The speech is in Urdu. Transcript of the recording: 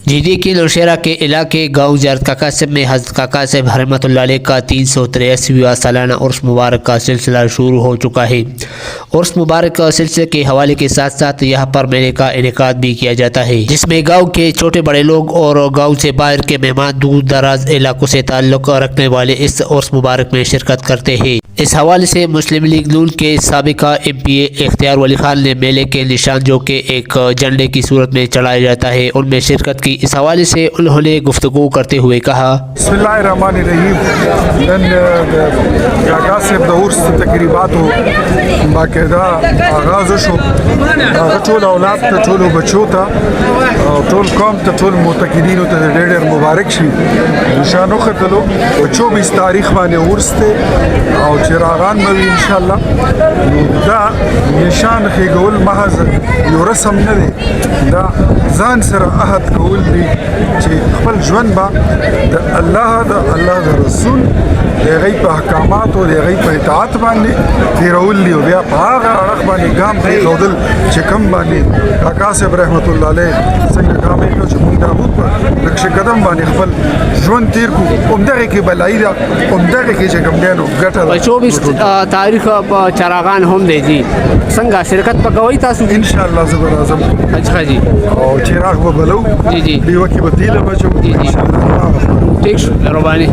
جی دیکھیے نوشہرہ کے علاقے گاؤں زیارت کاکا صاحب میں حضرت کاکا صاحب رحمۃ اللہ علیہ کا 383واں سالانہ عرس مبارک کا سلسلہ شروع ہو چکا ہے۔ عرس مبارک کا سلسلے کے حوالے کے ساتھ ساتھ یہاں پر میلے کا انعقاد بھی کیا جاتا ہے، جس میں گاؤں کے چھوٹے بڑے لوگ اور گاؤں سے باہر کے مہمان دور دراز علاقوں سے تعلق رکھنے والے اس عرس مبارک میں شرکت کرتے ہیں۔ اس حوالے سے مسلم لیگ نون کے سابقہ MP اختیار ولی خان نے میلے کے نشان جو کہ ایک جھنڈے کی صورت میں چڑھایا جاتا ہے ان میں شرکت کی۔ اس حوالے سے انہوں نے گفتگو کرتے ہوئے کہا، بسم اللہ الرحمن الرحیم، کاکا صاحب د عرس تقریباتو باقاعده آغاز شو، هغه ټول اولاد ته، ټولو بچو ته او ټول قوم ته، ټول معتقدینو ته ډېر ډېر مبارک شي. نشان وختلو په 24 تاریخ باندې عرس دی او چراغان به وي انشاءالله. نو دا نشان ښیګول محض یو رسم نه دی، دا ځان سره عهد کول دی چې خپل ژوند به د الله د رسول د هغوی په احکاماتو د هغوی په اطاعت باندې تېرول دي او بیا په هغه اړخ باندې ګام پرېښودل چې کوم باندې کاکا صاحب رحمت الله علیه څنګه ګام ایښود چې موږ د هغوی په نقش قدم باندې خپل ژوند تېر کړو. همدغې کې بلایي ده، همدغې کې چې کوم دی نو ګټه ده. 24 تاریخ په چراغان هم دی جی، څنګه شرکت به کوئ تاسو؟ انشاءالله زه به راځم. اچھا جی، او چراغ به بلو، جی جی، ډېوه کې به تیله بچو جی جی، انشاءالله. ٹھیک شو، مهرباني.